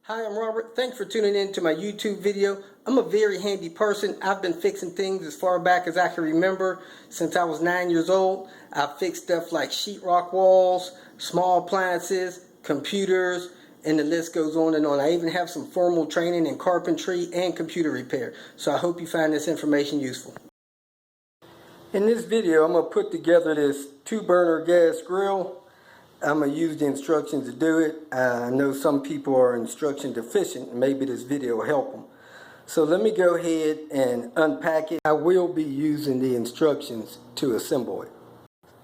Hi, I'm Robert. Thanks for tuning in to my YouTube video. I'm a very handy person. I've been fixing things as far back as I can remember. Since I was 9 years old, I've fixed stuff like sheetrock walls, small appliances, computers, and the list goes on and on. I even have some formal training in carpentry and computer repair. So I hope you find this information useful. In this video, I'm going to put together this 2-burner gas grill. I'm going to use the instructions to do it. I know some people are instruction deficient, and maybe this video will help them. So let me go ahead and unpack it. I will be using the instructions to assemble it.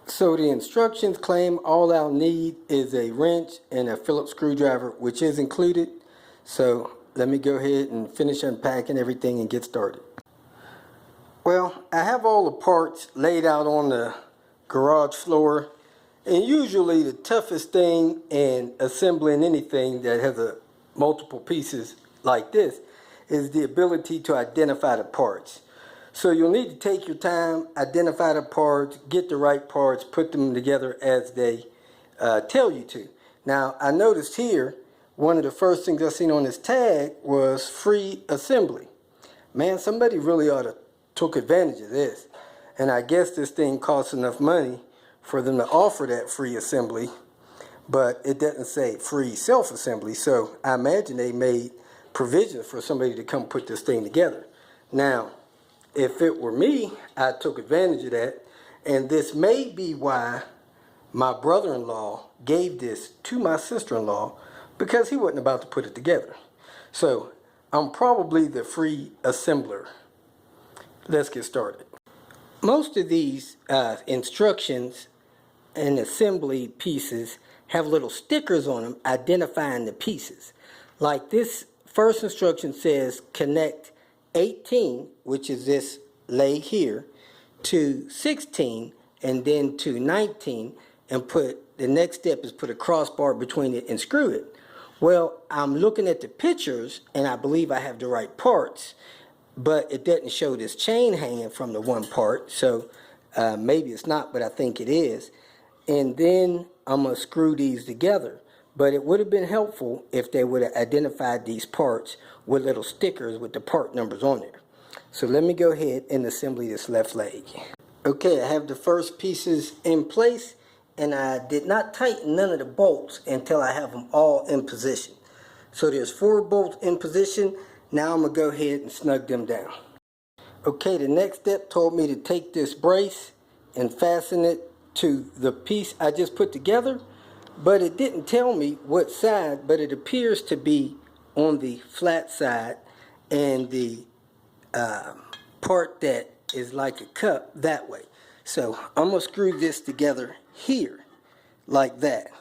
So the instructions claim all I'll need is a wrench and a Phillips screwdriver, which is included. So let me go ahead and finish unpacking everything and get started. Well, I have all the parts laid out on the garage floor. And usually the toughest thing in assembling anything that has multiple pieces like this is the ability to identify the parts. So you'll need to take your time, identify the parts, get the right parts, put them together as they tell you to. Now, I noticed here, one of the first things I seen on this tag was free assembly. Man, somebody really ought to took advantage of this. And I guess this thing costs enough money for them to offer that free assembly, but it doesn't say free self-assembly, so I imagine they made provisions for somebody to come put this thing together. Now, if it were me, I took advantage of that, and this may be why my brother-in-law gave this to my sister-in-law, because he wasn't about to put it together. So, I'm probably the free assembler. Let's get started. Most of these instructions and assembly pieces have little stickers on them identifying the pieces. Like this first instruction says connect 18, which is this leg here, to 16 and then to 19, and put the next step is put a crossbar between it and screw it. Well, I'm looking at the pictures and I believe I have the right parts, but it doesn't show this chain hanging from the one part, so maybe it's not, but I think it is. And then I'm going to screw these together. But it would have been helpful if they would have identified these parts with little stickers with the part numbers on there. So let me go ahead and assemble this left leg. Okay, I have the first pieces in place, and I did not tighten none of the bolts until I have them all in position. So there's 4 bolts in position. Now I'm going to go ahead and snug them down. Okay, the next step told me to take this brace and fasten it to the piece I just put together, but it didn't tell me what side, but it appears to be on the flat side, and the part that is like a cup that way. So I'm going to screw this together here like that,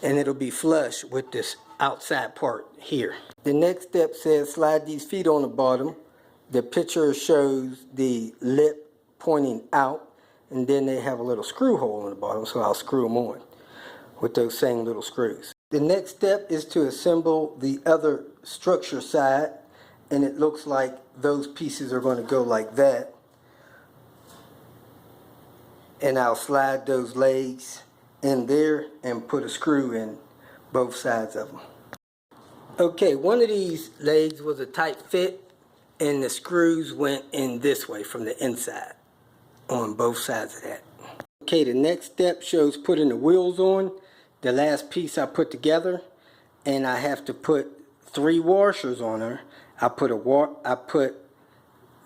and it'll be flush with this outside part here. The next step says slide these feet on the bottom. The picture shows the lip pointing out, and then they have a little screw hole in the bottom, so I'll screw them on with those same little screws. The next step is to assemble the other structure side, and it looks like those pieces are going to go like that. And I'll slide those legs in there and put a screw in both sides of them. Okay, one of these legs was a tight fit, and the screws went in this way from the inside on both sides of that. Okay, the next step shows putting the wheels on. The last piece I put together, and I have to put 3 washers on her. I put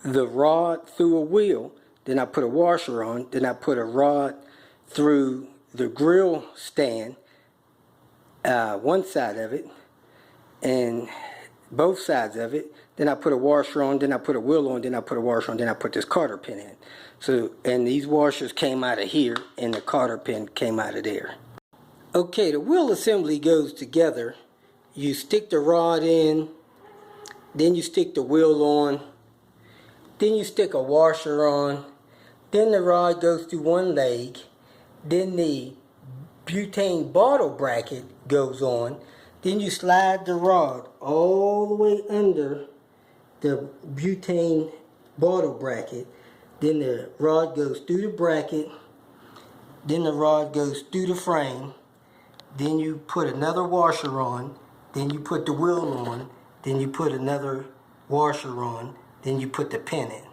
the rod through a wheel, then I put a washer on, then I put a rod through the grill stand, one side of it, and both sides of it. Then I put a washer on, then I put a wheel on, then I put a washer on, then I put this cotter pin in. So, and these washers came out of here, and the cotter pin came out of there. Okay, the wheel assembly goes together. You stick the rod in, then you stick the wheel on, then you stick a washer on, then the rod goes through one leg, then the butane bottle bracket goes on, then you slide the rod all the way under the butane bottle bracket, then the rod goes through the bracket, then the rod goes through the frame, then you put another washer on, then you put the wheel on, then you put another washer on, then you put the pin in.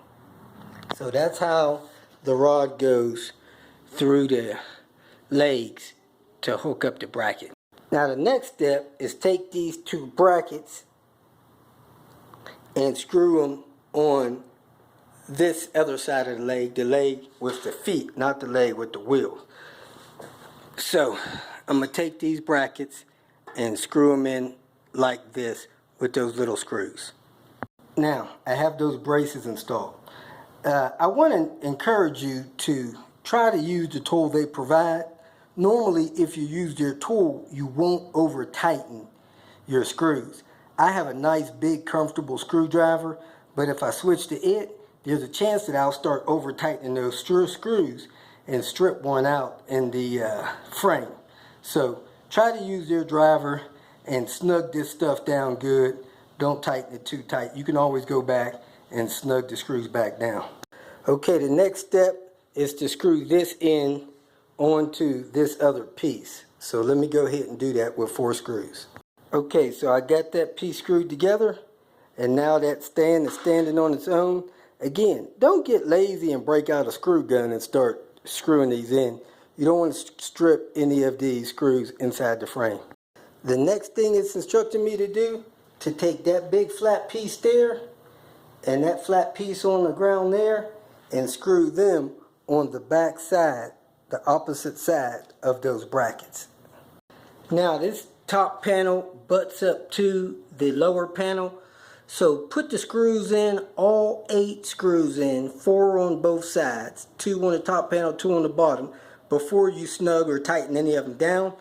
So that's how the rod goes through the legs to hook up the bracket. Now the next step is take these two brackets and screw them on this other side of the leg with the feet, not the leg with the wheel. So I'm going to take these brackets and screw them in like this with those little screws. Now I have those braces installed. I want to encourage you to try to use the tool they provide. Normally, if you use their tool, you won't over tighten your screws. I have a nice big comfortable screwdriver, but if I switch to it, there's a chance that I'll start over tightening those screws and strip one out in the frame. So try to use their driver and snug this stuff down good. Don't tighten it too tight. You can always go back and snug the screws back down. Okay, the next step is to screw this in onto this other piece. So let me go ahead and do that with 4 screws. Okay, so I got that piece screwed together, and now that stand is standing on its own. Again, don't get lazy and break out a screw gun and start screwing these in. You don't want to strip any of these screws inside the frame. The next thing it's instructing me to do, to take that big flat piece there and that flat piece on the ground there and screw them on the back side, the opposite side of those brackets. Now this top panel butts up to the lower panel. So put the screws in, all 8 screws in, 4 on both sides, 2 on the top panel, 2 on the bottom, before you snug or tighten any of them down.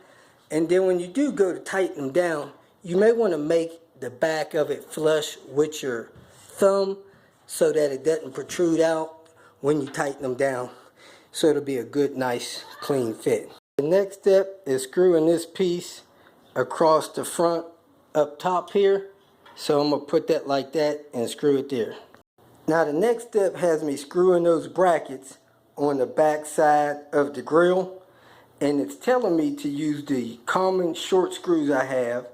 And then when you do go to tighten them down, you may want to make the back of it flush with your thumb so that it doesn't protrude out when you tighten them down. So it'll be a good, nice, clean fit. The next step is screwing this piece across the front up top here. So I'm going to put that like that and screw it there. Now the next step has me screwing those brackets on the back side of the grill, and it's telling me to use the common short screws I have,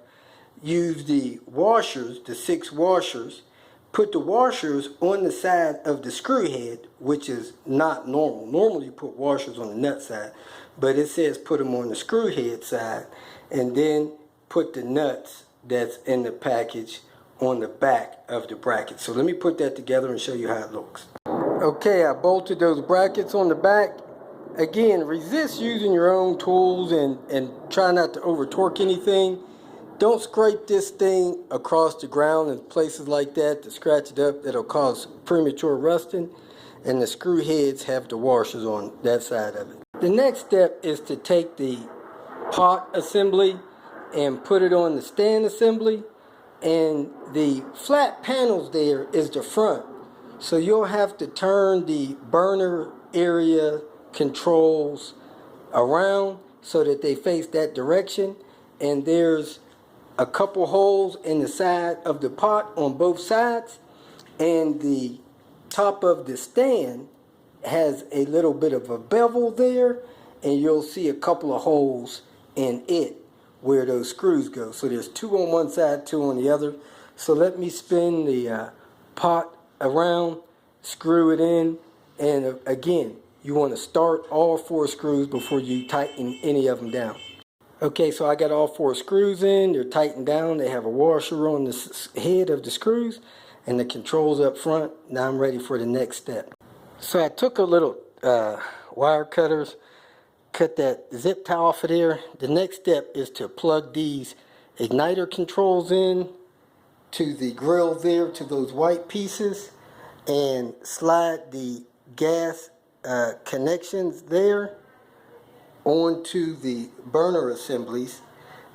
use the washers, the 6 washers, put the washers on the side of the screw head, which is not normal. Normally you put washers on the nut side, but it says put them on the screw head side, and then put the nuts that's in the package on the back of the bracket. So let me put that together and show you how it looks. Okay, I bolted those brackets on the back. Again, resist using your own tools and try not to over torque anything. Don't scrape this thing across the ground in places like that to scratch it up. That'll cause premature rusting. And the screw heads have the washers on that side of it. The next step is to take the pot assembly and put it on the stand assembly, and the flat panels there is the front, so you'll have to turn the burner area controls around so that they face that direction, and there's a couple holes in the side of the pot on both sides, and the top of the stand has a little bit of a bevel there, and you'll see a couple of holes in it where those screws go. So there's 2 on one side, 2 on the other. So let me spin the pot around, screw it in, and again, you want to start all 4 screws before you tighten any of them down. Okay, so I got all 4 screws in, they're tightened down, they have a washer on the head of the screws, and the controls up front. Now I'm ready for the next step. So I took a little wire cutters, cut that zip tie off of there. The next step is to plug these igniter controls in to the grill there, to those white pieces, and slide the gas connections there onto the burner assemblies,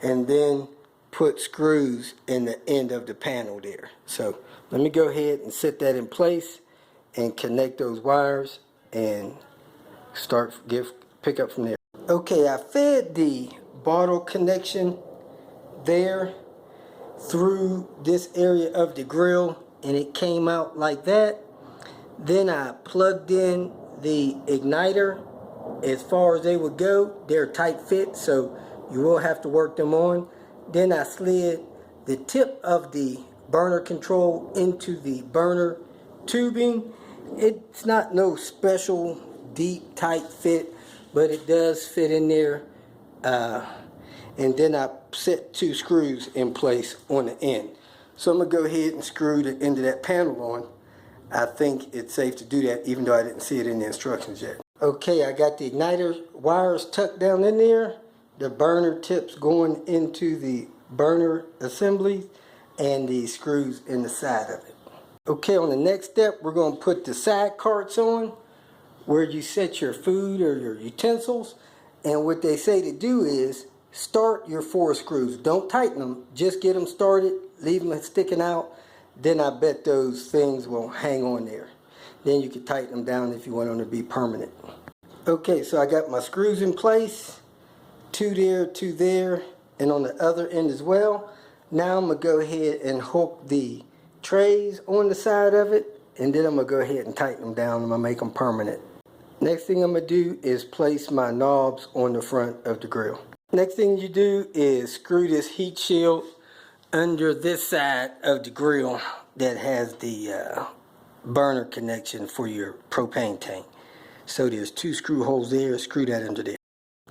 and then put screws in the end of the panel there. So let me go ahead and set that in place and connect those wires and pick up from there. Okay, I fed the bottle connection there through this area of the grill, and it came out like that. Then I plugged in the igniter as far as they would go. They're tight fit, so You will have to work them on. Then I slid the tip of the burner control into the burner tubing. It's not no special deep tight fit, but it does fit in there. And then I set 2 screws in place on the end. So I'm gonna go ahead and screw the end of that panel on. I think it's safe to do that even though I didn't see it in the instructions yet. Okay, I got the igniter wires tucked down in there, the burner tips going into the burner assembly, and the screws in the side of it. Okay, on the next step, we're going to put the side carts on where you set your food or your utensils. And what they say to do is start your 4 screws. Don't tighten them, just get them started, leave them sticking out. Then I bet those things will hang on there. Then you can tighten them down if you want them to be permanent. Okay, so I got my screws in place, 2 there, 2 there, and on the other end as well. Now I'm going to go ahead and hook the trays on the side of it, and then I'm going to go ahead and tighten them down. I'm going to make them permanent. Next thing I'm going to do is place my knobs on the front of the grill. Next thing you do is screw this heat shield under this side of the grill that has the burner connection for your propane tank. So there's 2 screw holes there, screw that under there.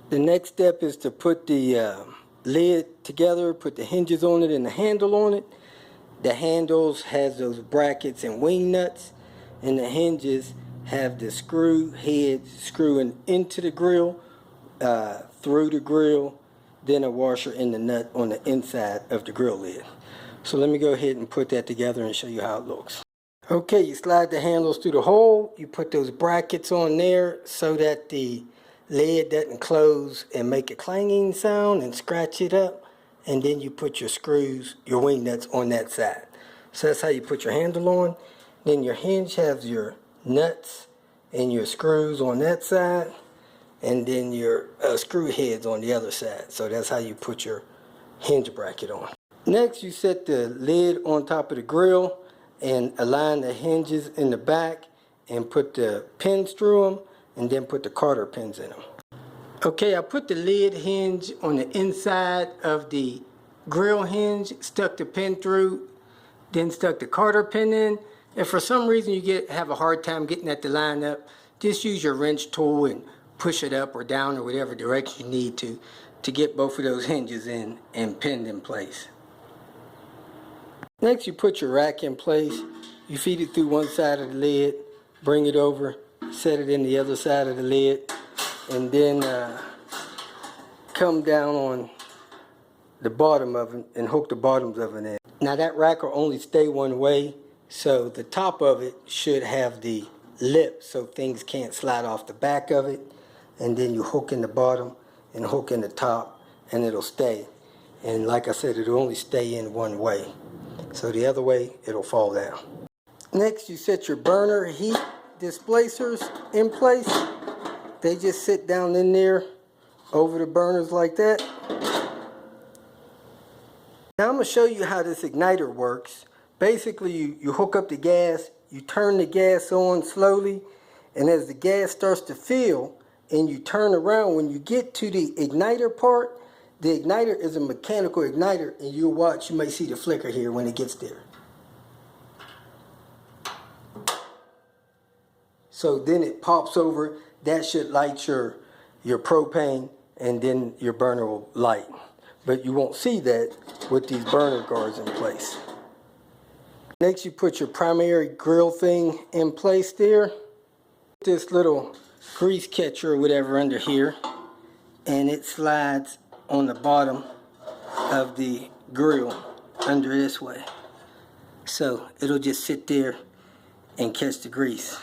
The next step is to put the lid together, put the hinges on it and the handle on it. The handles has those brackets and wing nuts, and the hinges have the screw heads screwing into the grill, through the grill, then a washer and the nut on the inside of the grill lid. So let me go ahead and put that together and show you how it looks. Okay, you slide the handles through the hole, you put those brackets on there so that the lid doesn't close and make a clanging sound and scratch it up, and then you put your screws, your wing nuts on that side. So that's how you put your handle on. Then your hinge has your nuts and your screws on that side, and then your screw heads on the other side. So that's how you put your hinge bracket on. Next, you set the lid on top of the grill and align the hinges in the back and put the pins through them, and then put the Carter pins in them. Okay, I put the lid hinge on the inside of the grill hinge, stuck the pin through, then stuck the Carter pin in. If for some reason you have a hard time getting that to line up, just use your wrench tool and push it up or down or whatever direction you need to get both of those hinges in and pinned in place. Next, you put your rack in place. You feed it through one side of the lid, bring it over, set it in the other side of the lid, and then come down on the bottom of it and hook the bottoms of it in. Now that rack will only stay one way, so the top of it should have the lip so things can't slide off the back of it, and then you hook in the bottom and hook in the top and it'll stay. And like I said, it'll only stay in one way, so the other way it'll fall down. Next, you set your burner heat displacers in place. They just sit down in there over the burners like that. Now I'm going to show you how this igniter works. Basically, you hook up the gas, you turn the gas on slowly, and as the gas starts to fill and you turn around, when you get to the igniter part, the igniter is a mechanical igniter, and you'll watch, you may see the flicker here when it gets there. So then it pops over. That should light your propane, and then your burner will light. But you won't see that with these burner guards in place. Next, you put your primary grill thing in place there. This little grease catcher or whatever under here, and it slides on the bottom of the grill under this way. So it'll just sit there and catch the grease.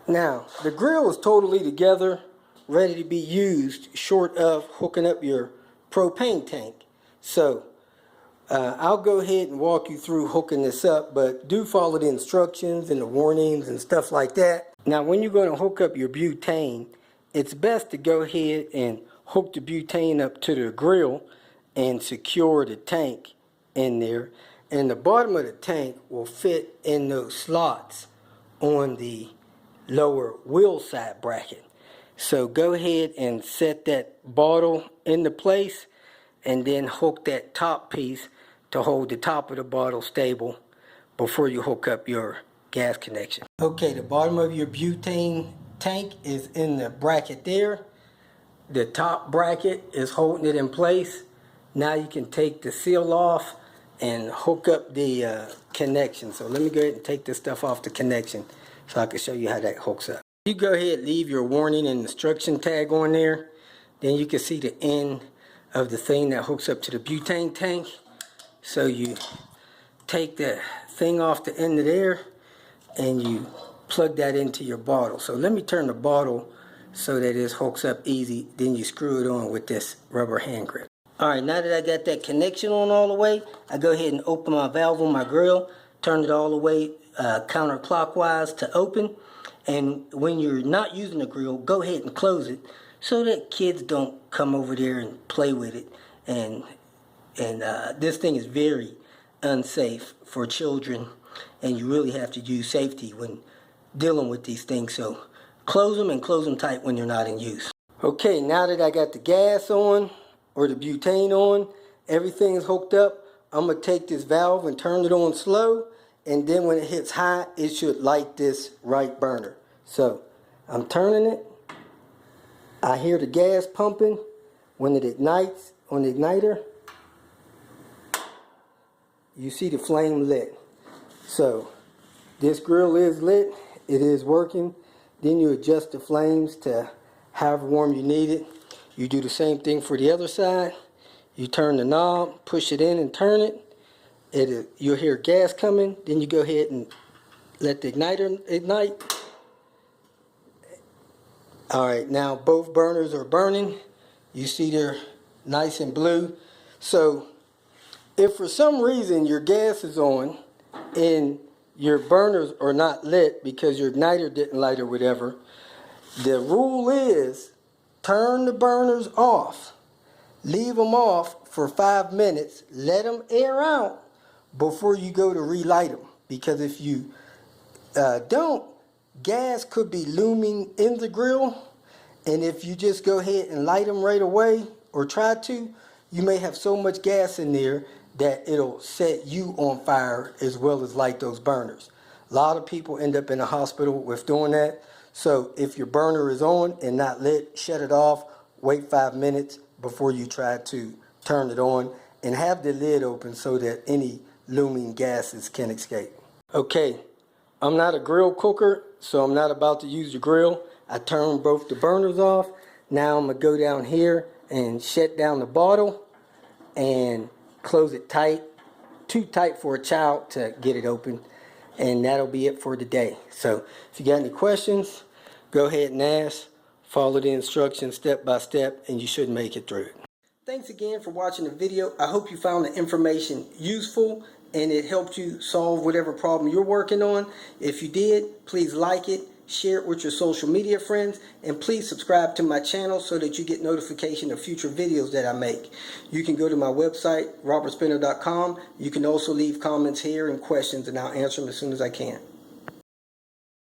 Now, the grill is totally together, ready to be used, short of hooking up your propane tank. So, I'll go ahead and walk you through hooking this up, but do follow the instructions and the warnings and stuff like that. Now, when you're going to hook up your butane, it's best to go ahead and hook the butane up to the grill and secure the tank in there. And the bottom of the tank will fit in those slots on the lower wheel side bracket. So go ahead and set that bottle into place and then hook that top piece to hold the top of the bottle stable before you hook up your gas connection. Okay, the bottom of your butane tank is in the bracket there. The top bracket is holding it in place. Now you can take the seal off and hook up the connection. So let me go ahead and take this stuff off the connection so I can show you how that hooks up. You go ahead and leave your warning and instruction tag on there. Then you can see the end of the thing that hooks up to the butane tank. So you take the thing off the end of there and you plug that into your bottle. So let me turn the bottle so that it hooks up easy. Then you screw it on with this rubber hand grip. Alright, now that I got that connection on all the way, I go ahead and open my valve on my grill, turn it all the way counterclockwise to open. And when you're not using the grill, go ahead and close it so that kids don't come over there and play with it. And this thing is very unsafe for children, and you really have to use safety when dealing with these things. So close them and close them tight when you're not in use. Okay, now that I got the gas on, or the butane on, everything is hooked up, I'm going to take this valve and turn it on slow, and then when it hits high, it should light this right burner. So I'm turning it. I hear the gas pumping. When it ignites on the igniter, you see the flame lit. So this grill is lit. It is working. Then you adjust the flames to however warm you need it. You do the same thing for the other side. You turn the knob, push it in and turn it. You'll hear gas coming. Then you go ahead and let the igniter ignite. Alright, now both burners are burning. You see they're nice and blue. So if for some reason your gas is on and your burners are not lit because your igniter didn't light or whatever, the rule is turn the burners off. Leave them off for 5 minutes. Let them air out before you go to relight them. Because if you don't, gas could be looming in the grill. And if you just go ahead and light them right away, or try to, you may have so much gas in there that it'll set you on fire as well as light those burners. A lot of people end up in the hospital with doing that. So if your burner is on and not lit, shut it off, wait 5 minutes before you try to turn it on, and have the lid open so that any looming gases can escape. Okay, I'm not a grill cooker, so I'm not about to use the grill. I turned both the burners off. Now I'm going to go down here and shut down the bottle and close it tight, too tight for a child to get it open. And that'll be it for today. So if you got any questions, go ahead and ask. Follow the instructions step by step and you should make it through it. Thanks again for watching the video. I hope you found the information useful and it helped you solve whatever problem you're working on. If you did, please like it, share it with your social media friends, and please subscribe to my channel so that you get notification of future videos that I make. You can go to my website, robertspinner.com. You can also leave comments here and questions, and I'll answer them as soon as I can.